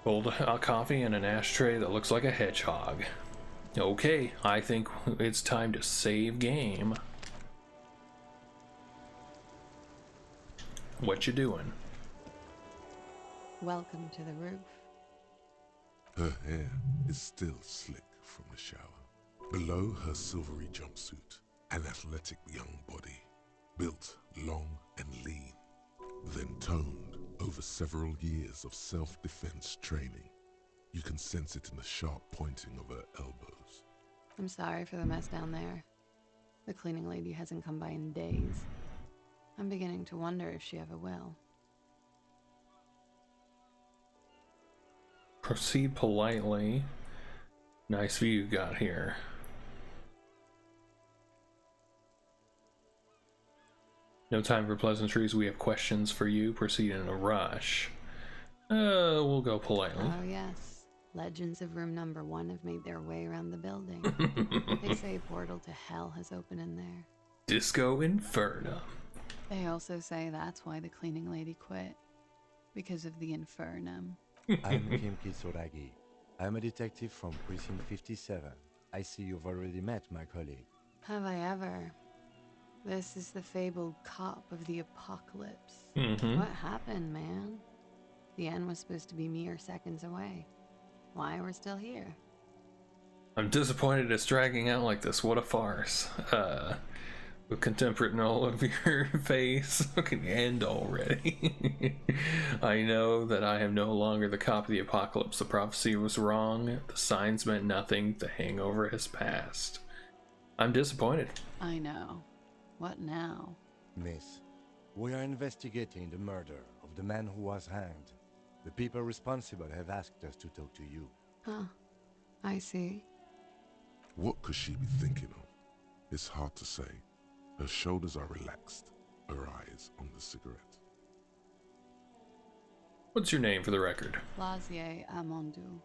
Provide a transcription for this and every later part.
Cold hot coffee and an ashtray that looks like a hedgehog. Okay, I think it's time to save game. What you doing? Welcome to the roof. Her hair is still slick from the shower. Below her silvery jumpsuit, an athletic young body, built long and lean, then toned over several years of self-defense training. You can sense it in the sharp pointing of her elbows. I'm sorry for the mess down there. The cleaning lady hasn't come by in days. I'm beginning to wonder if she ever will. Proceed politely. Nice view you got here. No time for pleasantries. We have questions for you. Proceed in a rush. We'll go politely. Oh yes, legends of room number 1 have made their way around the building. They say a portal to hell has opened in there. Disco Inferno. They also say that's why the cleaning lady quit. Because of the infernum. I'm Kim Kitsuragi. I'm a detective from Precinct 57. I see you've already met my colleague. Have I ever? This is the fabled cop of the apocalypse. Mm-hmm. What happened, man? The end was supposed to be mere seconds away. Why we're still here? I'm disappointed it's dragging out like this. What a farce. With contempt written all over your face. Can you end already? I know that I am no longer the cop of the apocalypse. The prophecy was wrong. The signs meant nothing. The hangover has passed. I'm disappointed. I know. What now? Miss, we are investigating the murder of the man who was hanged. The people responsible have asked us to talk to you. Huh. I see. What could she be thinking of? It's hard to say. Her shoulders are relaxed, her eyes on the cigarette. What's your name for the record? Lazier Amondou.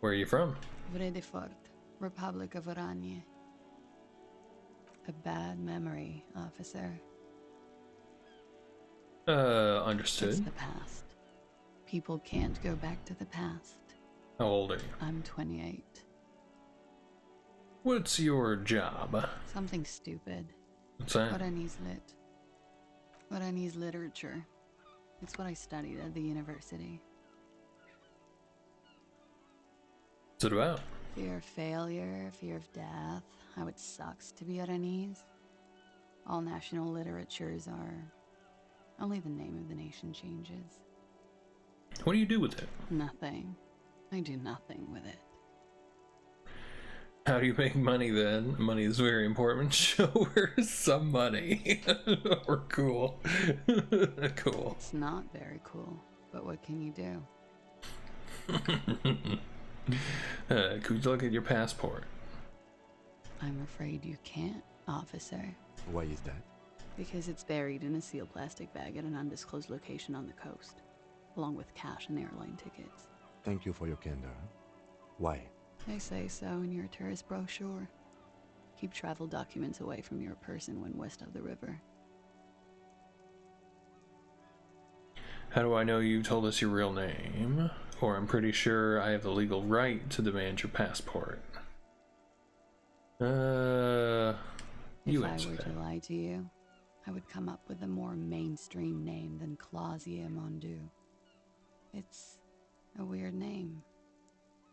Where are you from? Vredefort, Republic of Oranje. A bad memory, officer. Understood. It's the past. People can't go back to the past. How old are you? I'm 28. What's your job? Something stupid. What's that? Oranese literature. It's what I studied at the university. What's it about? Fear of failure, fear of death, how it sucks to be Oranese. All national literatures are... Only the name of the nation changes. What do you do with it? Nothing. I do nothing with it. How do you make money then? Money is very important. Show her some money. Or cool. Cool. It's not very cool, but what can you do? Could you look at your passport? I'm afraid you can't, officer. Why is that? Because it's buried in a sealed plastic bag at an undisclosed location on the coast, along with cash and airline tickets. Thank you for your candor. Why? They say so in your tourist brochure. Keep travel documents away from your person when west of the river. How do I know you told us your real name? Or I'm pretty sure I have the legal right to demand your passport. You If I answer were that. to lie to you, I would come up with a more mainstream name than Clausia Mondu. It's a weird name.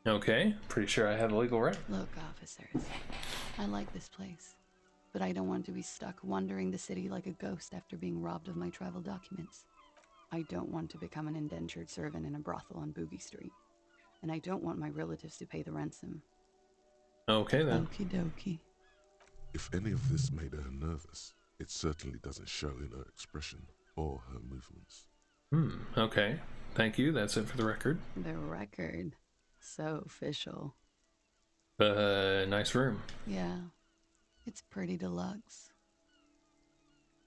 Okay, pretty sure I have the legal right. Look, officers, I like this place, but I don't want to be stuck wandering the city like a ghost after being robbed of my travel documents. I don't want to become an indentured servant in a brothel on Boogie Street, and I don't want my relatives to pay the ransom. Okay then. Okie dokie. If any of this made her nervous, it certainly doesn't show in her expression or her movements. Okay. Thank you, that's it for the record. The record. So official. Nice room. Yeah, it's pretty deluxe.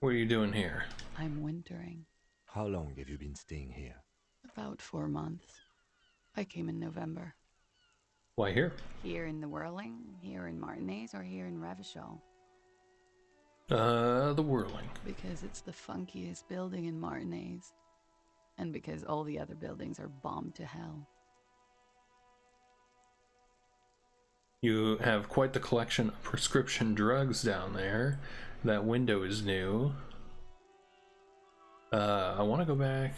What are you doing here? I'm wintering. How long have you been staying here? About 4 months. I came in November. Why here? Here in the Whirling, here in Martinez, or here in Revachol? The Whirling. Because it's the funkiest building in Martinez. And because all the other buildings are bombed to hell. You have quite the collection of prescription drugs down there. That window is new. I want to go back.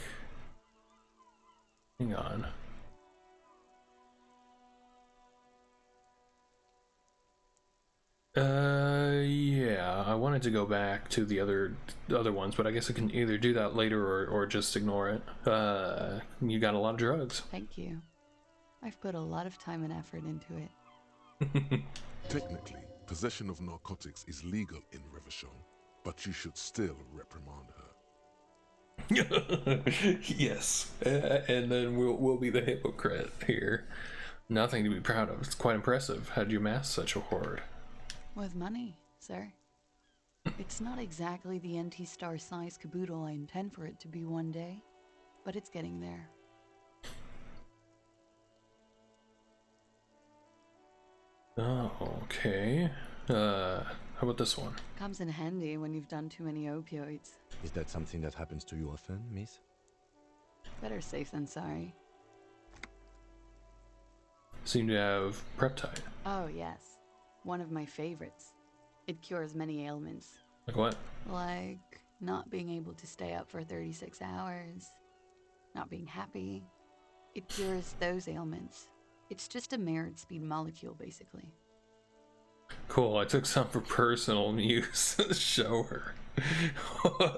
Hang on. Yeah, I wanted to go back to the other ones, but I guess I can either do that later or just ignore it. You got a lot of drugs. Thank you. I've put a lot of time and effort into it. Technically, possession of narcotics is legal in Revachon, but you should still reprimand her. Yes, and then we'll be the hypocrite here. Nothing to be proud of. It's quite impressive. How'd you amass such a hoard? With money, sir. It's not exactly the NT star size caboodle I intend for it to be one day, but it's getting there. Oh, okay. How about this one? Comes in handy when you've done too many opioids. Is that something that happens to you often, miss? Better safe than sorry. Seem to have Preptide. Oh, yes. One of my favorites. It cures many ailments. Like what? Like not being able to stay up for 36 hours, not being happy. It cures those ailments. It's just a mirrored speed molecule, basically. Cool, I took some for personal use. Show her.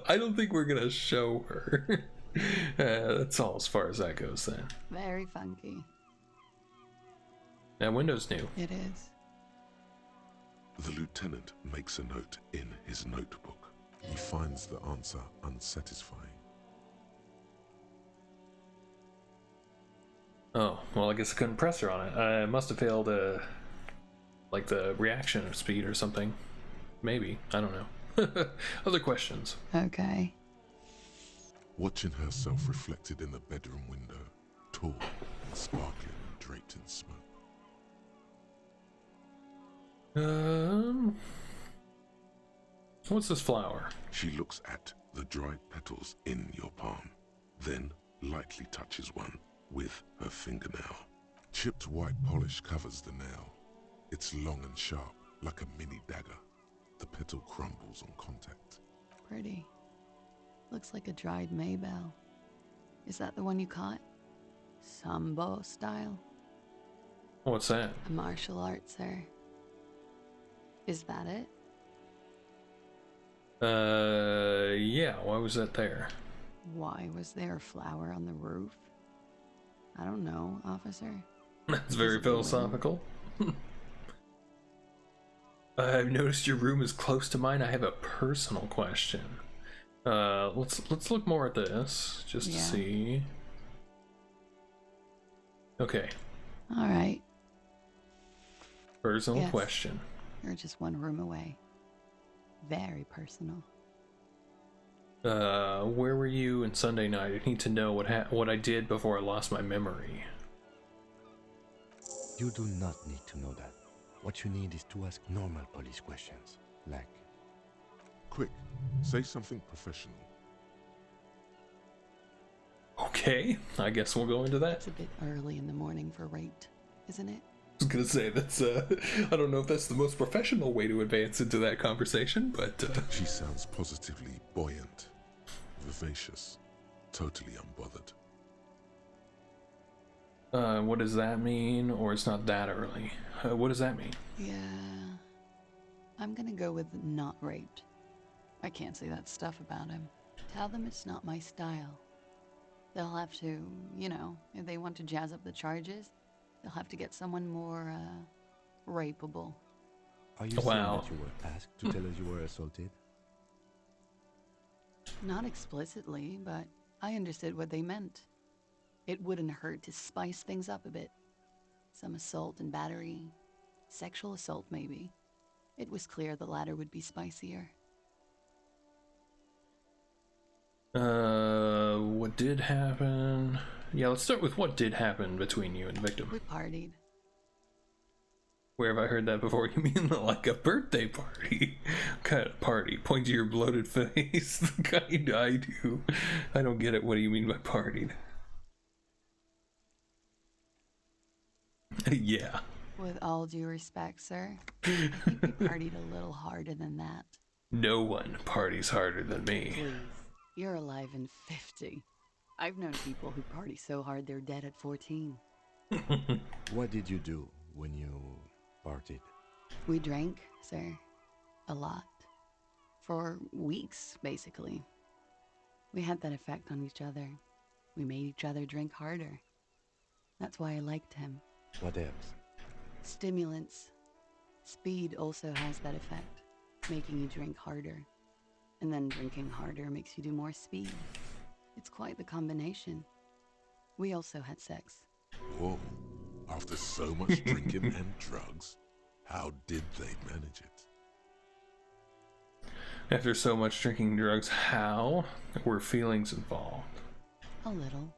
I don't think we're gonna show her. That's all as far as that goes then. Very funky. That window's new. It is. The lieutenant makes a note in his notebook. He finds the answer unsatisfying. Oh, well, I guess I couldn't press her on it. I must have failed, like the reaction speed or something. Maybe. I don't know. Other questions? Okay. Watching herself reflected in the bedroom window, tall and sparkling, draped in smoke. What's this flower? She looks at the dried petals in your palm, then lightly touches one with her fingernail. Chipped white polish covers the nail. It's long and sharp, like a mini dagger. The petal crumbles on contact. Pretty. Looks like a dried maybell. Is that the one you caught? Sambo style? What's that? A martial art, sir. Is that it? Yeah, why was that there? Why was there a flower on the roof? I don't know, officer. That's very philosophical. I've noticed your room is close to mine. I have a personal question. Let's look more at this just to see. Okay. All right. Personal question. You're just one room away. Very personal. Where were you on Sunday night? I need to know what I did before I lost my memory. You do not need to know that. What you need is to ask normal police questions, like... Quick, say something professional. Okay, I guess we'll go into that. It's a bit early in the morning for rape, isn't it? I was gonna say that's I don't know if that's the most professional way to advance into that conversation, but She sounds positively buoyant, vivacious, totally unbothered. what does that mean? Or it's not that early. What does that mean? Yeah. I'm gonna go with not raped. I can't say that stuff about him. Tell them it's not my style. They'll have to, you know, if they want to jazz up the charges, they'll have to get someone more, rapeable. Are you saying that you were asked to tell us you were assaulted? Not explicitly, but I understood what they meant. It wouldn't hurt to spice things up a bit. Some assault and battery. Sexual assault, maybe. It was clear the latter would be spicier. What did happen? Yeah, let's start with what did happen between you and the victim. We partied. Where have I heard that before? You mean like a birthday party? What kind of party? Point to your bloated face. The kind I do. I don't get it. What do you mean by partied? Yeah. With all due respect, sir, I think we partied a little harder than that. No one parties harder than me. Please, you're alive in 50. I've known people who party so hard they're dead at 14. What did you do when you partied? We drank, sir. A lot. For weeks, basically. We had that effect on each other. We made each other drink harder. That's why I liked him. What else? Stimulants. Speed also has that effect, making you drink harder. And then drinking harder makes you do more speed. It's quite the combination. We also had sex. Whoa. After so much drinking and drugs, how did they manage it? After so much drinking and drugs, how? Were feelings involved? A little.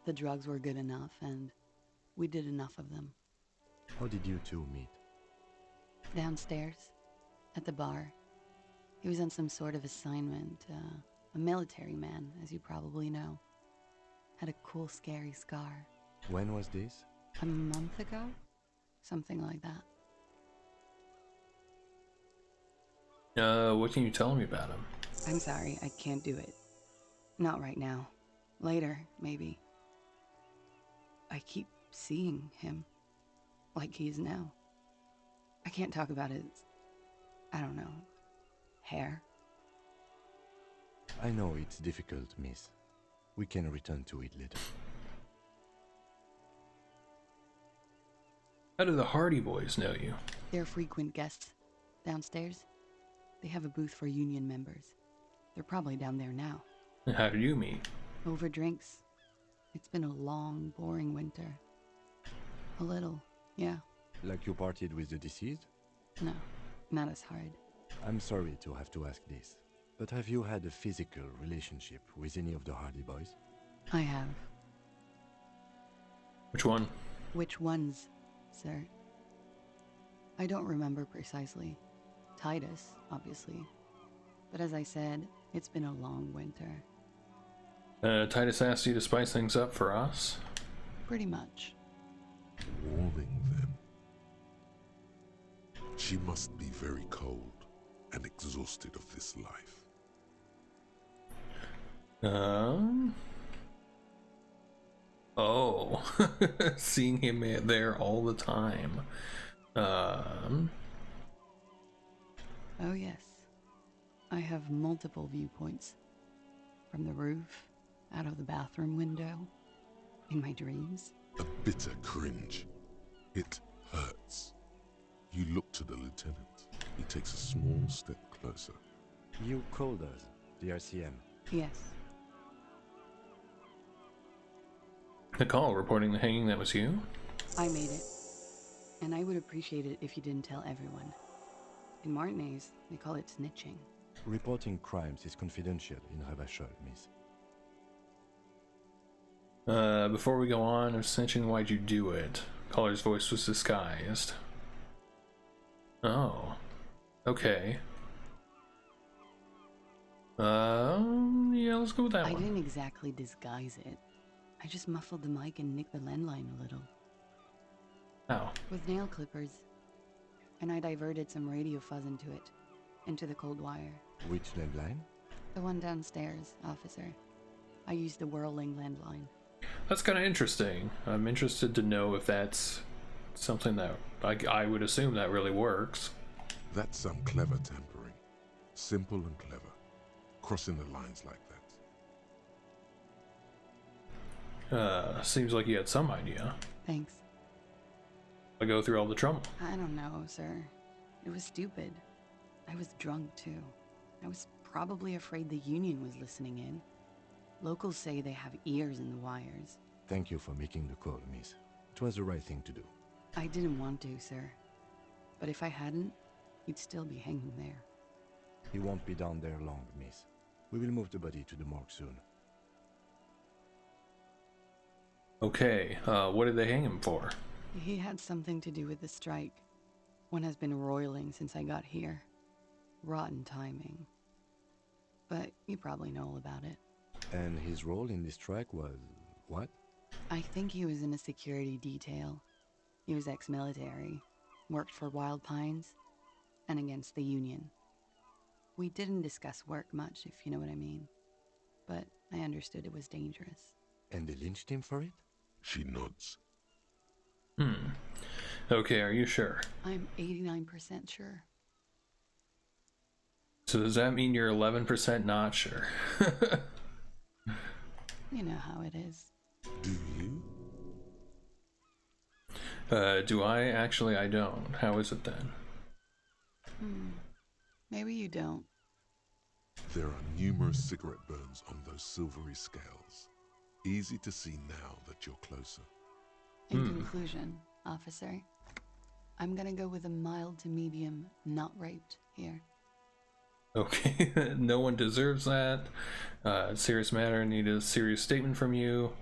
The drugs were good enough, and we did enough of them. How did you two meet? Downstairs, at the bar. He was on some sort of assignment, a military man, as you probably know. Had a cool, scary scar. When was this? A month ago? Something like that. What can you tell me about him? I'm sorry, I can't do it. Not right now. Later, maybe. I keep seeing him. Like he is now. I can't talk about his... I don't know. Hair. I know it's difficult, miss. We can return to it later. How do the Hardy Boys know you? They're frequent guests. Downstairs. They have a booth for union members. They're probably down there now. And how did you meet? Over drinks. It's been a long, boring winter. A little, yeah. Like you partied with the deceased? No, not as hard. I'm sorry to have to ask this, but have you had a physical relationship with any of the Hardy Boys? I have. Which one? Which ones, sir? I don't remember precisely. Titus, obviously. But as I said, it's been a long winter. Titus asked you to spice things up for us? Pretty much. Warming them. She must be very cold and exhausted of this life. Oh. Seeing him there all the time. Oh yes. I have multiple viewpoints. From the roof, out of the bathroom window, in my dreams. A bitter cringe. It hurts. You look to the lieutenant. He takes a small step closer. You called us, the RCM. Yes. The call reporting the hanging, that was you? I made it. And I would appreciate it if you didn't tell everyone. In Martinez, they call it snitching. Reporting crimes is confidential in Ravachol, miss. Before we go on, I'm snitching, why'd you do it? Caller's voice was disguised. Oh. Okay. Yeah, let's go with that I one. didn't exactly disguise it. I just muffled the mic and nicked the landline a little. How? With nail clippers. And I diverted some radio fuzz into it. Into the cold wire. Which landline? The one downstairs, officer. I used the whirling landline. That's kind of interesting. I'm interested to know if that's something that I would assume that really works. That's some clever tampering. Simple and clever. Crossing the lines like that. Seems like you had some idea. Thanks. I go through all the trouble. I don't know, sir. It was stupid. I was drunk, too. I was probably afraid the Union was listening in. Locals say they have ears in the wires. Thank you for making the call, miss. It was the right thing to do. I didn't want to, sir. But if I hadn't, he'd still be hanging there. He won't be down there long, miss. We will move the body to the morgue soon. Okay, what did they hang him for? He had something to do with the strike. One has been roiling since I got here. Rotten timing. But you probably know all about it. And his role in this strike was what? I think he was in a security detail. He was ex-military, worked for Wild Pines, and against the Union. We didn't discuss work much, if you know what I mean. But I understood it was dangerous. And they lynched him for it? She nods. Okay, are you sure? I'm 89% sure. So does that mean you're 11% not sure? You know how it is. Do you? Do I? Actually, I don't. How is it then? Maybe you don't. There are numerous cigarette burns on those silvery scales. Easy to see now that you're closer. In conclusion, officer, I'm gonna go with a mild to medium not raped here. Okay, no one deserves that. Serious matter, need a serious statement from you.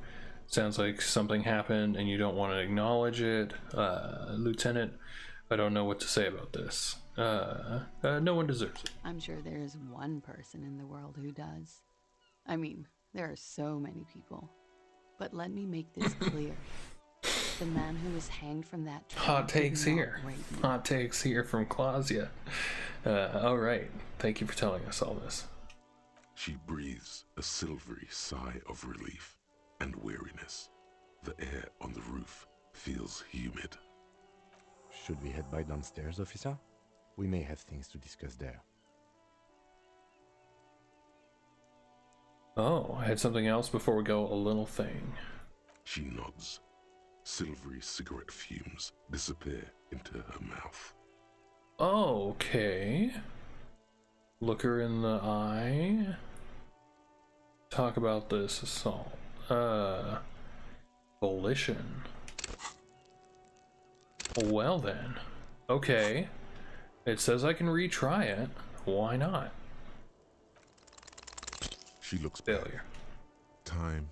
Sounds like something happened and you don't want to acknowledge it. Lieutenant, I don't know what to say about this. No one deserves it. I'm sure there is one person in the world who does. I mean, there are so many people. But let me make this clear. The man who was hanged from that tree Hot takes did not here. rape me. Hot takes here from Clausia. Alright, thank you for telling us all this. She breathes a silvery sigh of relief and weariness. The air on the roof feels humid. Should we head back downstairs, officer? We may have things to discuss there. Oh, I had something else before we go. A little thing. She nods. Silvery cigarette fumes disappear into her mouth. Okay. Look her in the eye. Talk about this assault. Volition. Well then. Okay. It says I can retry it. Why not? She looks back. Failure. Time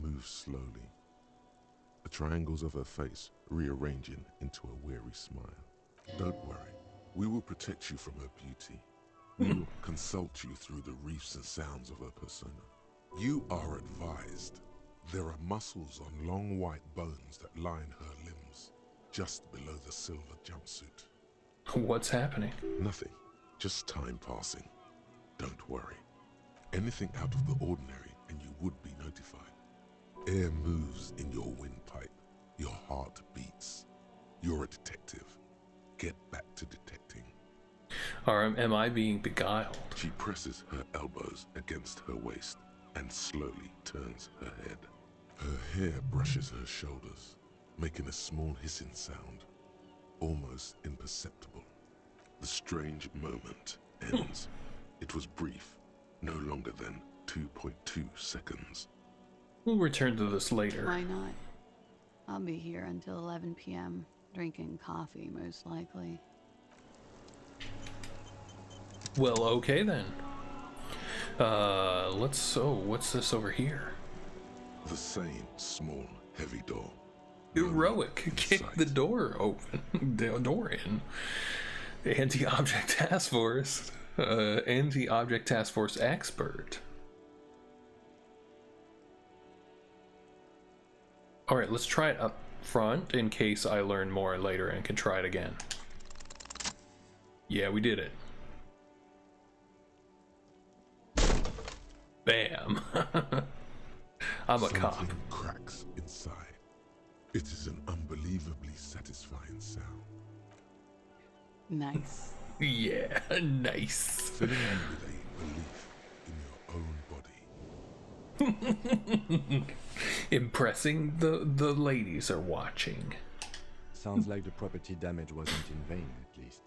moves slowly. The triangles of her face rearranging into a weary smile. Don't worry. We will protect you from her beauty. We will consult you through the reefs and sounds of her persona. You are advised. There are muscles on long white bones that line her limbs, just below the silver jumpsuit. What's happening? Nothing. Just time passing. Don't worry. Anything out of the ordinary and you would be notified. Air moves in your windpipe. Your heart beats. You're a detective. Get back to detecting. Or am I being beguiled? She presses her elbows against her waist and slowly turns her head. Her hair brushes her shoulders, making a small hissing sound, almost imperceptible. The strange moment ends. It was brief, no longer than 2.2 seconds. We'll return to this later. Why not? I'll be here until 11 p.m. drinking coffee, most likely. Well, okay then. What's this over here? The same small, heavy door. Heroic. Kick the door open. The door in. Anti-object task force. Anti-object task force expert. Alright, let's try it up front in case I learn more later and can try it again. Yeah, we did it. Bam. I'm a cop. Something cracks inside. It is an unbelievably satisfying sound. Nice. Yeah, nice. Filling you with a belief in your own body. Impressing the ladies are watching. Sounds like the property damage wasn't in vain, at least.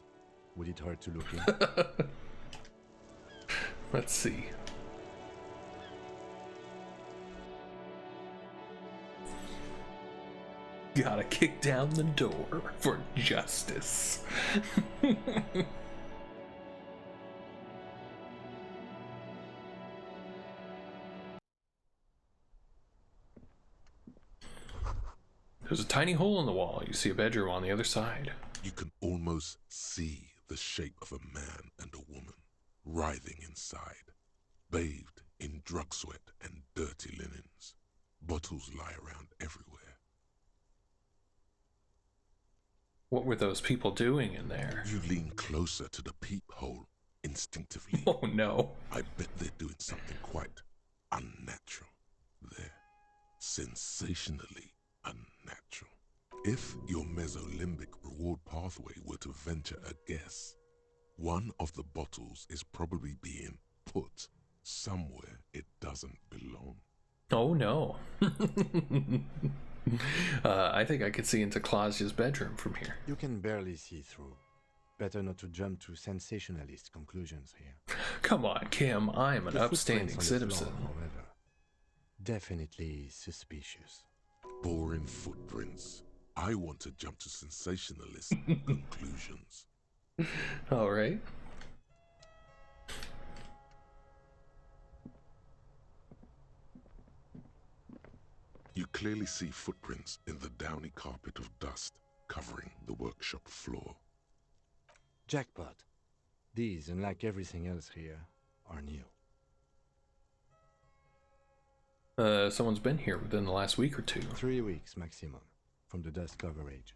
Would it hurt to look in? Let's see. Gotta kick down the door for justice. There's a tiny hole in the wall. You see a bedroom on the other side. You can almost see the shape of a man and a woman writhing inside, bathed in drug sweat and dirty linens. Bottles lie around everywhere. What were those people doing in there? You lean closer to the peephole instinctively. Oh no. I bet they're doing something quite unnatural. They're sensationally unnatural. If your mesolimbic reward pathway were to venture a guess, one of the bottles is probably being put somewhere it doesn't belong. Oh no. I think I could see into Claudia's bedroom from here. You can barely see through. Better not to jump to sensationalist conclusions here. Come on, Kim. I am an The upstanding footprints on the citizen. floor, however, definitely suspicious. Boring footprints. I want to jump to sensationalist conclusions. All right. You clearly see footprints in the downy carpet of dust covering the workshop floor. Jackpot. These, unlike everything else here, are new. Someone's been here within the last week or two. 3 weeks maximum from the dust coverage.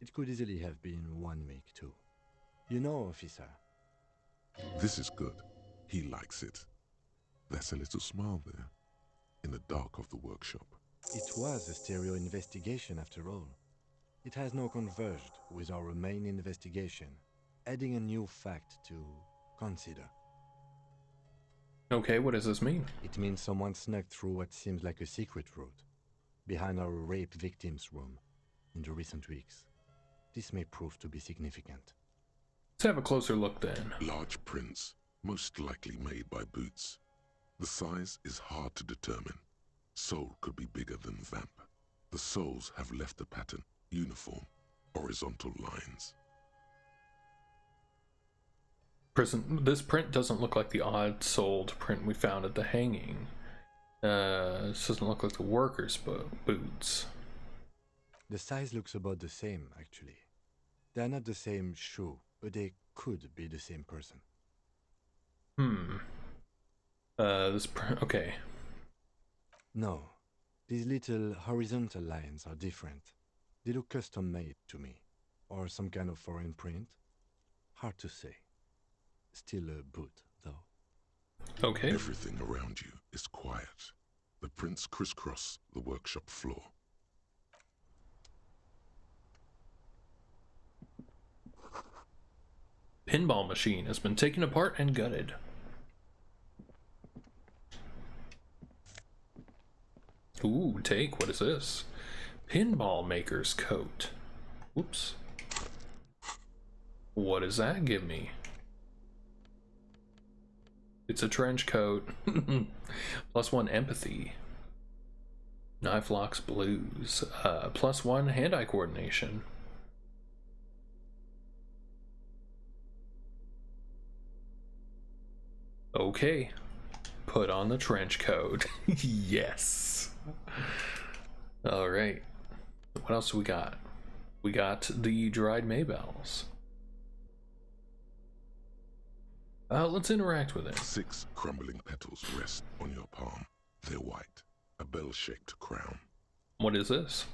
It could easily have been 1 week too. You know, officer. This is good. He likes it. There's a little smile there, in the dark of the workshop. It was a stereo investigation after all. It has now converged with our main investigation, adding a new fact to consider. Okay, what does this mean? It means someone snuck through what seems like a secret route, behind our rape victim's room, in the recent weeks. This may prove to be significant. Let's have a closer look then. Large prints, most likely made by boots. The size is hard to determine. Sole could be bigger than vamp. The soles have left a pattern, uniform, horizontal lines. This print doesn't look like the odd-soled print we found at the hanging. This doesn't look like the workers' boots. The size looks about the same, actually. They are not the same shoe, but they could be the same person. Okay. No, these little horizontal lines are different. They look custom-made to me. Or some kind of foreign print. Hard to say. Still a boot, though. Okay. Everything around you is quiet. The prints crisscross the workshop floor. Pinball machine has been taken apart and gutted. Ooh, take, what is this? Pinball maker's coat. Whoops. What does that give me? It's a trench coat. +1 empathy. Knife locks blues. +1 hand-eye coordination. Okay. Put on the trench coat. Yes. All right. What else do we got? We got the dried maybells. Let's interact with it. 6 crumbling petals rest on your palm. They're white, a bell-shaped crown. What is this?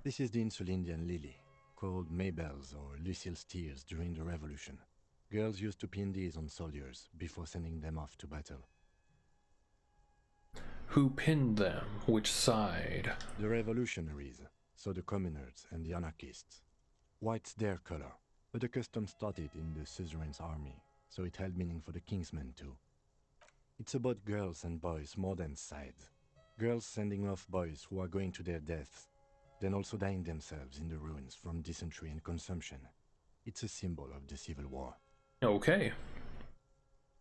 This is the Insulindian lily, called maybells or Lucille's tears during the Revolution. Girls used to pin these on soldiers before sending them off to battle. Who pinned them? Which side? The revolutionaries, so the communards and the anarchists. White's their color, but the custom started in the suzerain's army, so it held meaning for the kingsmen too. It's about girls and boys more than sides. Girls sending off boys who are going to their deaths, then also dying themselves in the ruins from dysentery and consumption. It's a symbol of the Civil War. Okay.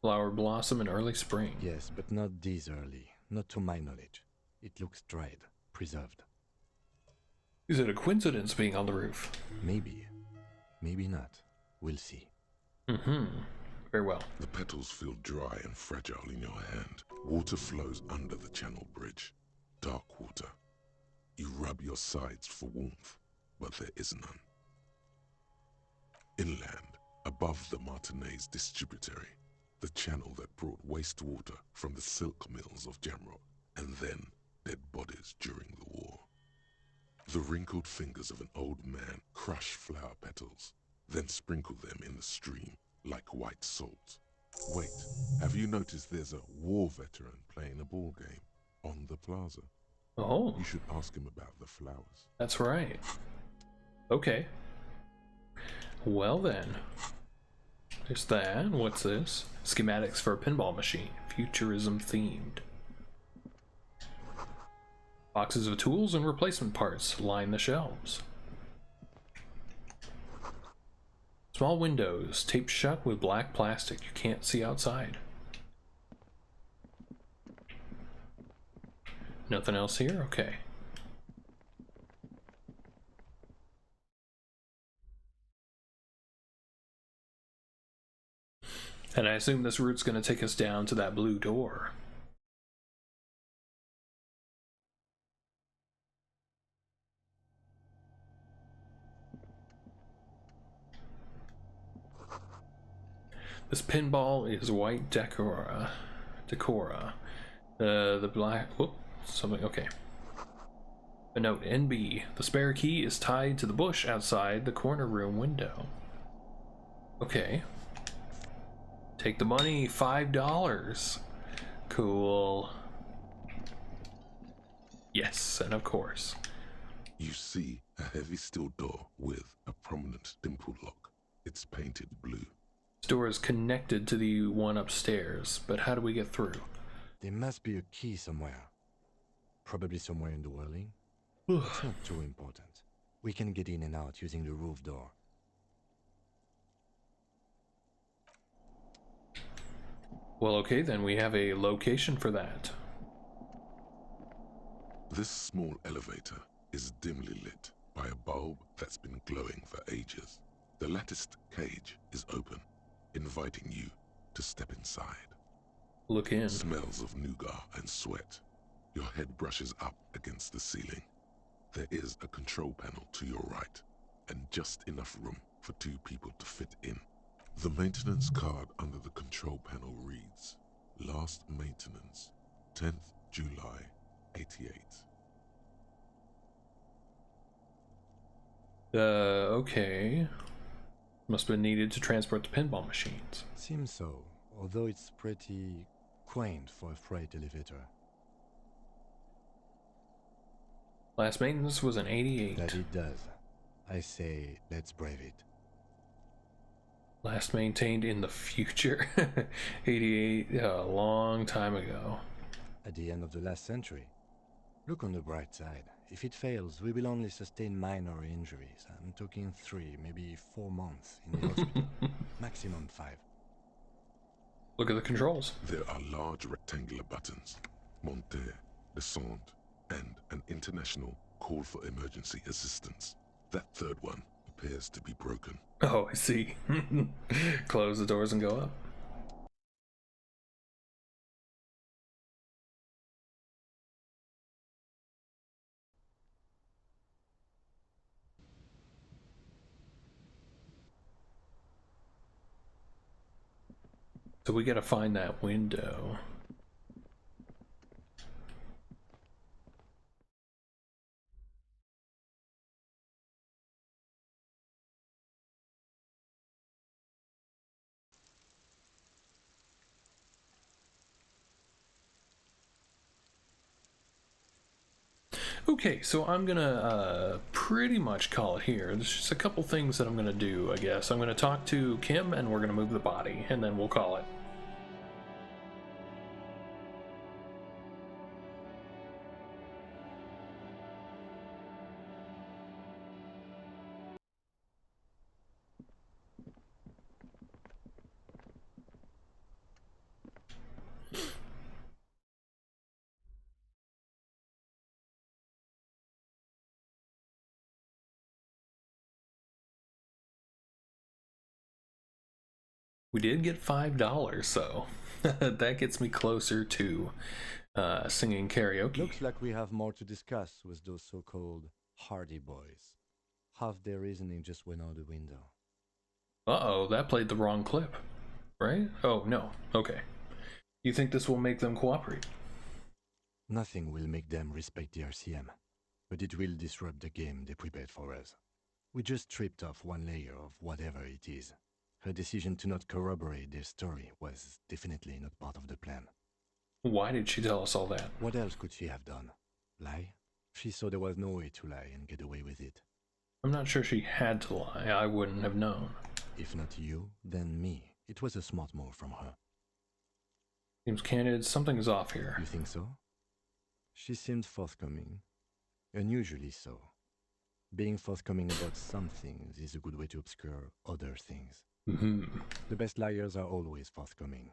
Flower blossom in early spring. Yes, but not this early. Not to my knowledge. It looks dried, preserved. Is it a coincidence being on the roof? Maybe. Maybe not. We'll see. Very well. The petals feel dry and fragile in your hand. Water flows under the channel bridge. Dark water. You rub your sides for warmth, but there is none. Inland, above the Martinez distributary, the channel that brought wastewater from the silk mills of Jamrock, and then dead bodies during the war. The wrinkled fingers of an old man crush flower petals, then sprinkle them in the stream like white salt. Wait, have you noticed there's a war veteran playing a ball game on the plaza? Oh, You should ask him about the flowers. that's right. Okay. Well then. There's that. What's this? Schematics for a pinball machine. Futurism themed. Boxes of tools and replacement parts line the shelves. Small windows taped shut with black plastic. You can't see outside. Nothing else here? Okay. And I assume this route's going to take us down to that blue door. This pinball is white decora. The black. Whoop, something. Okay. A note, NB. The spare key is tied to the bush outside the corner room window. Okay. Take the money, $5. Cool. Yes, and of course. You see a heavy steel door with a prominent dimple lock. It's painted blue. This door is connected to the one upstairs, but how do we get through? There must be a key somewhere. Probably somewhere in the whirling. It's not too important. We can get in and out using the roof door. Well, okay, then we have a location for that. This small elevator is dimly lit by a bulb that's been glowing for ages. The latticed cage is open, inviting you to step inside. Look in. Smells of nougat and sweat. Your head brushes up against the ceiling. There is a control panel to your right, and just enough room for 2 people to fit in. The maintenance card under the control panel reads, Last maintenance, 10th July, 88. Okay. Must have been needed to transport the pinball machines. Seems so, although it's pretty quaint for a freight elevator. Last maintenance was in 88. That it does. I say, let's brave it. Last maintained in the future. 88, a long time ago. At the end of the last century. Look on the bright side. If it fails, we will only sustain minor injuries. I'm talking 3, maybe 4 months in the hospital. Maximum 5. Look at the controls. There are large rectangular buttons, monter, descente, and an international call for emergency assistance. That third one appears to be broken. Oh, I see. Close the doors and go up. So we gotta find that window. Okay, so I'm gonna pretty much call it here. There's just a couple things that I'm gonna do, I guess. I'm gonna talk to Kim and we're gonna move the body, and then we'll call it. We did get $5, so that gets me closer to singing karaoke. Looks like we have more to discuss with those so-called Hardy Boys. Half their reasoning just went out the window. Uh-oh, that played the wrong clip, right? Oh, no. Okay. You think this will make them cooperate? Nothing will make them respect the RCM, but it will disrupt the game they prepared for us. We just stripped off one layer of whatever it is. Her decision to not corroborate their story was definitely not part of the plan. Why did she tell us all that? What else could she have done? Lie? She saw there was no way to lie and get away with it. I'm not sure she had to lie. I wouldn't have known. If not you, then me. It was a smart move from her. Seems candid. Something's off here. You think so? She seemed forthcoming. Unusually so. Being forthcoming about some things is a good way to obscure other things. The best liars are always forthcoming.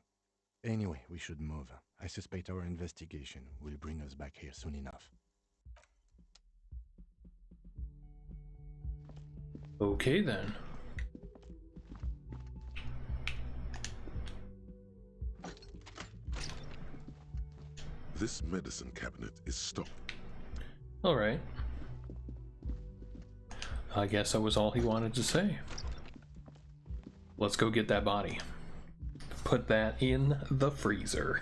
Anyway, we should move. I suspect our investigation will bring us back here soon enough. Okay then. This medicine cabinet is stocked. Alright. I guess that was all he wanted to say. Let's go get that body. Put that in the freezer.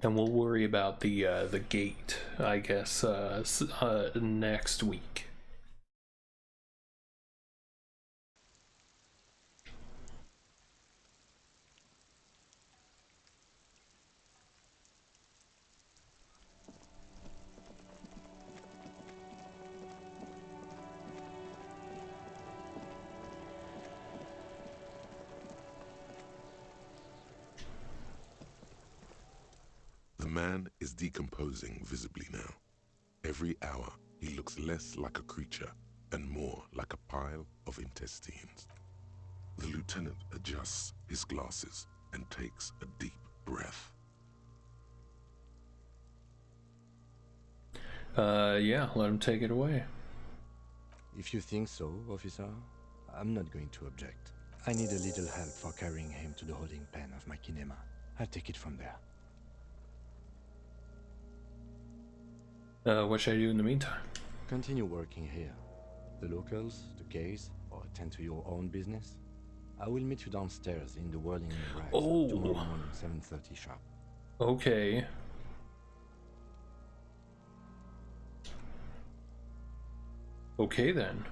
And we'll worry about the gate, I guess, next week. The man is decomposing visibly now. Every hour, he looks less like a creature and more like a pile of intestines. The lieutenant adjusts his glasses and takes a deep breath. Yeah, let him take it away. If you think so, officer, I'm not going to object. I need a little help for carrying him to the holding pen of my kinema. I'll take it from there. What should I do in the meantime? Continue working here. The locals, the case, or attend to your own business. I will meet you downstairs in the whirling rags tomorrow morning, 7:30 sharp. Okay. Okay then.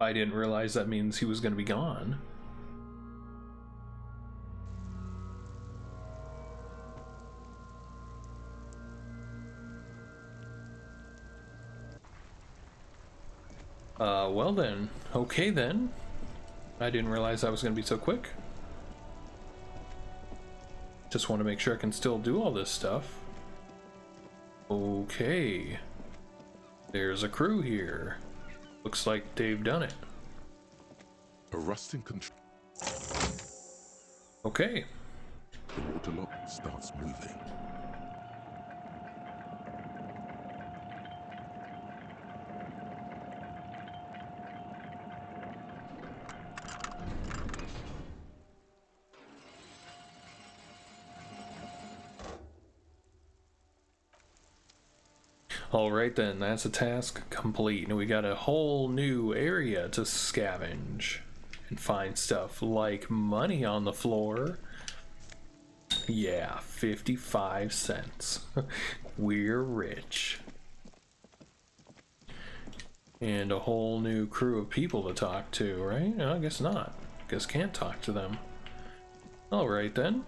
I didn't realize that means he was going to be gone. Well then. Okay then. I didn't realize that was going to be so quick. Just want to make sure I can still do all this stuff. Okay. There's a crew here. Looks like they've done it. A rusting control. Okay. The water lock starts moving. Alright then, that's a task complete. And we got a whole new area to scavenge and find stuff like money on the floor. Yeah, 55 cents. We're rich. And a whole new crew of people to talk to, right? No, I guess not. Guess can't talk to them. Alright then.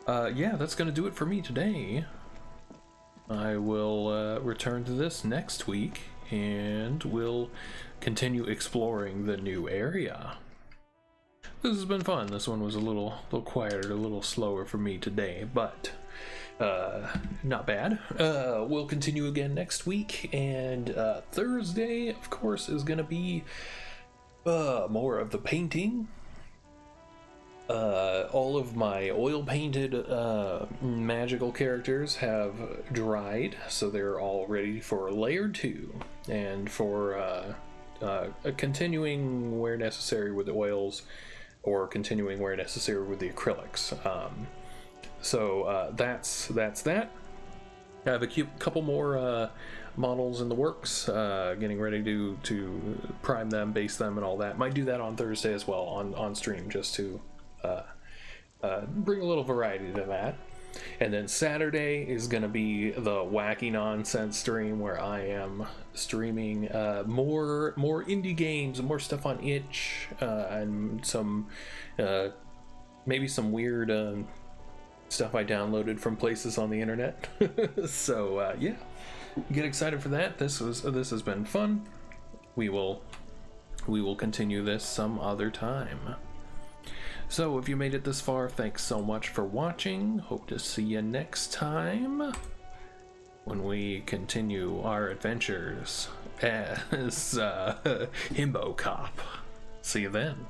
Yeah, that's gonna do it for me today. I will return to this next week, and we'll continue exploring the new area. This has been fun. This one was a little quieter, a little slower for me today, but not bad. We'll continue again next week, and Thursday, of course, is going to be more of the painting. All of my oil painted magical characters have dried, so they're all ready for layer 2 and for continuing where necessary with the oils or continuing where necessary with the acrylics. So that's that. I have a couple more models in the works, getting ready to prime them, base them, and all that. Might do that on Thursday as well on stream, just to bring a little variety to that. And then Saturday is going to be the wacky nonsense stream where I am streaming more indie games and more stuff on itch, and some maybe some weird stuff I downloaded from places on the internet. So yeah, get excited for that. This has been fun. We will continue this some other time. So if you made it this far, thanks so much for watching. Hope to see you next time when we continue our adventures as Himbo Cop. See you then.